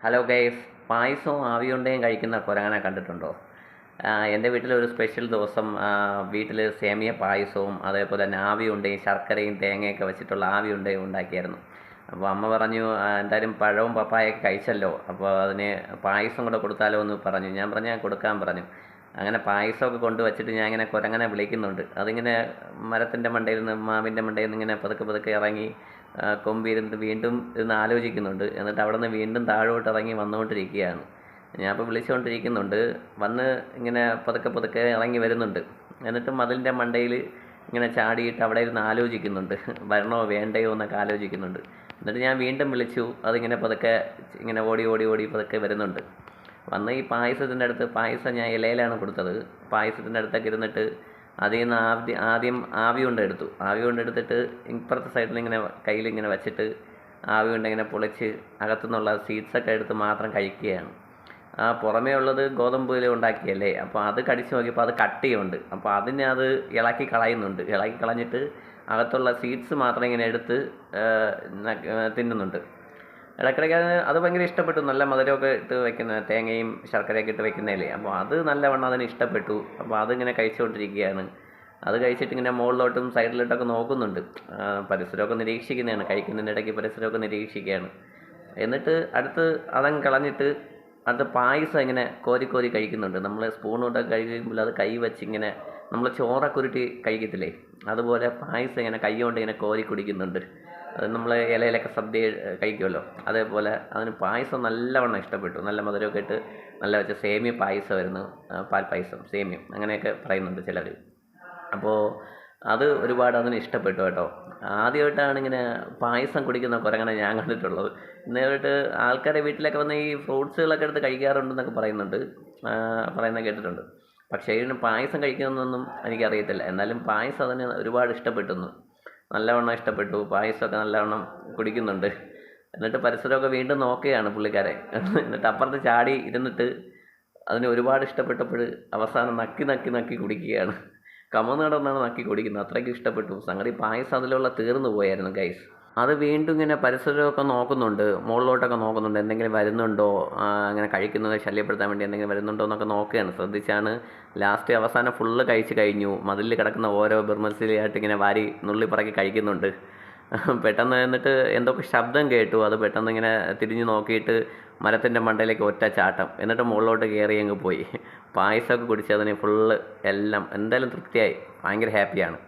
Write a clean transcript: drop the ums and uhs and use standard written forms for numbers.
Hello guys, പായസവും ആവിയുണ്ടയും കഴിക്കുന്ന കുരങ്ങനെ കണ്ടിട്ടുണ്ടോ? എൻ്റെ വീട്ടിലൊരു സ്പെഷ്യൽ ദിവസം വീട്ടിൽ സേമിയ പായസവും അതേപോലെ തന്നെ ആവിയുണ്ടയും ശർക്കരയും തേങ്ങയൊക്കെ വെച്ചിട്ടുള്ള ആവിയുണ്ടയും ഉണ്ടാക്കിയായിരുന്നു. അപ്പോൾ അമ്മ പറഞ്ഞു, എന്തായാലും പഴവും പപ്പായൊക്കെ കഴിച്ചല്ലോ, അപ്പോൾ അതിന് പായസം കൂടെ കൊടുത്താലോ എന്ന് പറഞ്ഞു. ഞാൻ പറഞ്ഞു, ഞാൻ കൊടുക്കാൻ പറഞ്ഞു. അങ്ങനെ പായസമൊക്കെ കൊണ്ട് വച്ചിട്ട് ഞാൻ ഇങ്ങനെ കുരങ്ങനെ വിളിക്കുന്നുണ്ട്. അതിങ്ങനെ മരത്തിൻ്റെ മണ്ടയിൽ നിന്ന് മാവിൻ്റെ മണ്ടയിൽ നിന്ന് ഇങ്ങനെ പതുക്കെ പതുക്കെ ഇറങ്ങി കൊമ്പിരുന്നിട്ട് വീണ്ടും ഇരുന്ന് ആലോചിക്കുന്നുണ്ട്. എന്നിട്ട് അവിടെ നിന്ന് വീണ്ടും താഴോട്ട് ഇറങ്ങി വന്നുകൊണ്ടിരിക്കുകയാണ്. ഞാൻ അപ്പോൾ വിളിച്ചുകൊണ്ടിരിക്കുന്നുണ്ട്. വന്ന് ഇങ്ങനെ പതുക്കെ പതുക്കെ ഇറങ്ങി വരുന്നുണ്ട്. എന്നിട്ട് മതിലിൻ്റെ മണ്ടയിൽ ഇങ്ങനെ ചാടിയിട്ട് അവിടെ ഇരുന്ന് ആലോചിക്കുന്നുണ്ട്. വരണോ വേണ്ടയോ എന്നൊക്കെ ആലോചിക്കുന്നുണ്ട്. എന്നിട്ട് ഞാൻ വീണ്ടും വിളിച്ചു. അതിങ്ങനെ പതുക്കെ ഇങ്ങനെ ഓടി ഓടി ഓടി പതുക്കെ വരുന്നുണ്ട്. വന്ന് ഈ പായസത്തിൻ്റെ അടുത്ത്, പായസം ഞാൻ ഇലയിലാണ് കൊടുത്തത്. പായസത്തിൻ്റെ അടുത്തൊക്കെ ഇരുന്നിട്ട് അതിൽ നിന്ന് ആദ്യം ആവി കൊണ്ട് എടുത്തു. ആവി കൊണ്ട് എടുത്തിട്ട് ഇപ്പുറത്തെ സൈഡിൽ ഇങ്ങനെ കയ്യിൽ ഇങ്ങനെ വെച്ചിട്ട് ആവി കൊണ്ട് ഇങ്ങനെ പൊളിച്ച് അകത്തുനിന്നുള്ള സീഡ്സൊക്കെ എടുത്ത് മാത്രം കഴിക്കുകയാണ്. പുറമേ ഉള്ളത് ഗോതമ്പ് ഉണ്ടാക്കിയല്ലേ, അപ്പോൾ അത് കടിച്ചു നോക്കിയപ്പോൾ അത് കട്ടിയുണ്ട്. അപ്പോൾ അതിനെ അത് ഇളക്കി കളയുന്നുണ്ട്. ഇളക്കി കളഞ്ഞിട്ട് അകത്തുള്ള സീഡ്സ് മാത്രം ഇങ്ങനെ എടുത്ത് തിന്നുന്നുണ്ട്. ഇടയ്ക്കിടയ്ക്ക് അത് ഭയങ്കര ഇഷ്ടപ്പെട്ടു. നല്ല മധുരമൊക്കെ ഇട്ട് വെക്കുന്ന, തേങ്ങയും ശർക്കരയൊക്കെ ഇട്ട് വെക്കുന്നതല്ലേ, അപ്പോൾ അത് നല്ലവണ്ണം അതിന് ഇഷ്ടപ്പെട്ടു. അപ്പോൾ അതിങ്ങനെ കഴിച്ചുകൊണ്ടിരിക്കുകയാണ്. അത് കഴിച്ചിട്ട് ഇങ്ങനെ മുകളിലോട്ടും സൈഡിലോട്ടൊക്കെ നോക്കുന്നുണ്ട്. പരിസരമൊക്കെ നിരീക്ഷിക്കുന്നതാണ്. കഴിക്കുന്നതിൻ്റെ ഇടയ്ക്ക് പരിസരമൊക്കെ നിരീക്ഷിക്കുകയാണ്. എന്നിട്ട് അടുത്ത് അതങ്ങ് കളഞ്ഞിട്ട് അടുത്ത് പായസം ഇങ്ങനെ കോരി കോരി കഴിക്കുന്നുണ്ട്. നമ്മൾ സ്പൂൺ കൊണ്ടൊക്കെ കഴിക്കുമ്പോൾ അത് കൈ വെച്ച് ഇങ്ങനെ നമ്മൾ ചോറൊക്കെ ഉരുട്ടി കഴിക്കത്തില്ലേ, അതുപോലെ പായസം ഇങ്ങനെ കൈ കൊണ്ട് ഇങ്ങനെ കോരി കുടിക്കുന്നുണ്ട്. അത് നമ്മൾ ഇലയിലൊക്കെ സദ്യ കഴിക്കുമല്ലോ, അതേപോലെ അതിന് പായസം നല്ലവണ്ണം ഇഷ്ടപ്പെട്ടു. നല്ല മധുരമൊക്കെ ഇട്ട് നല്ല വെച്ച സേമിയ പായസമായിരുന്നു. പാൽ പായസം, സേമിയം അങ്ങനെയൊക്കെ പറയുന്നുണ്ട് ചിലർ. അപ്പോൾ അത് ഒരുപാട് അതിന് ഇഷ്ടപ്പെട്ടു കേട്ടോ. ആദ്യമായിട്ടാണ് ഇങ്ങനെ പായസം കുടിക്കുന്ന കുരങ്ങനെ ഞാൻ കണ്ടിട്ടുള്ളത്. നേരിട്ട് ആൾക്കാരെ വീട്ടിലൊക്കെ വന്ന് ഈ ഫ്രൂട്ട്സുകളൊക്കെ എടുത്ത് കഴിക്കാറുണ്ടെന്നൊക്കെ പറയുന്നത് കേട്ടിട്ടുണ്ട്. പക്ഷേ ഇതിന് പായസം കഴിക്കുന്നതൊന്നും എനിക്കറിയത്തില്ല. എന്നാലും പായസം അതിന് ഒരുപാട് ഇഷ്ടപ്പെട്ടു. നല്ലവണ്ണം ഇഷ്ടപ്പെട്ടു. പായസമൊക്കെ നല്ലവണ്ണം കുടിക്കുന്നുണ്ട്. എന്നിട്ട് പരിസരമൊക്കെ വീണ്ടും നോക്കുകയാണ് പുള്ളിക്കാരെ. എന്നിട്ട് അപ്പുറത്ത് ചാടി ഇരുന്നിട്ട് അതിന് ഒരുപാട് ഇഷ്ടപ്പെട്ടപ്പോൾ അവസാനം നക്കി നക്കി നക്കി കുടിക്കുകയാണ്. കമന്ന് കിടന്നാണ് നക്കി കുടിക്കുന്നത്. അത്രയ്ക്ക് ഇഷ്ടപ്പെട്ടു. സംഗതി പായസം അതിലുള്ള തീർന്നു പോയായിരുന്നു ഗൈസ്. അത് വീണ്ടും ഇങ്ങനെ പരിസരമൊക്കെ നോക്കുന്നുണ്ട്, മുകളിലോട്ടൊക്കെ നോക്കുന്നുണ്ട്. എന്തെങ്കിലും വരുന്നുണ്ടോ, അങ്ങനെ കഴിക്കുന്നത് ശല്യപ്പെടുത്താൻ വേണ്ടി എന്തെങ്കിലും വരുന്നുണ്ടോ എന്നൊക്കെ നോക്കുകയാണ്. ശ്രദ്ധിച്ചാണ്. ലാസ്റ്റ് അവസാനം ഫുള്ള് കഴിച്ച് കഴിഞ്ഞു. മതിലിൽ കിടക്കുന്ന ഓരോ ബിർമസിലായിട്ട് ഇങ്ങനെ വാരി നുള്ളിപ്പറക്കി കഴിക്കുന്നുണ്ട്. പെട്ടെന്ന് എന്നിട്ട് എന്തൊക്കെ ശബ്ദം കേട്ടു. അത് പെട്ടെന്ന് ഇങ്ങനെ തിരിഞ്ഞു നോക്കിയിട്ട് മരത്തിൻ്റെ മണ്ടയിലേക്ക് ഒറ്റ ചാട്ടം. എന്നിട്ട് മുകളിലോട്ട് കയറി അങ്ങ് പോയി. പായസമൊക്കെ കുടിച്ചതിന് ഫുള്ള് എല്ലാം എന്തായാലും തൃപ്തിയായി. ഭയങ്കര ഹാപ്പിയാണ്.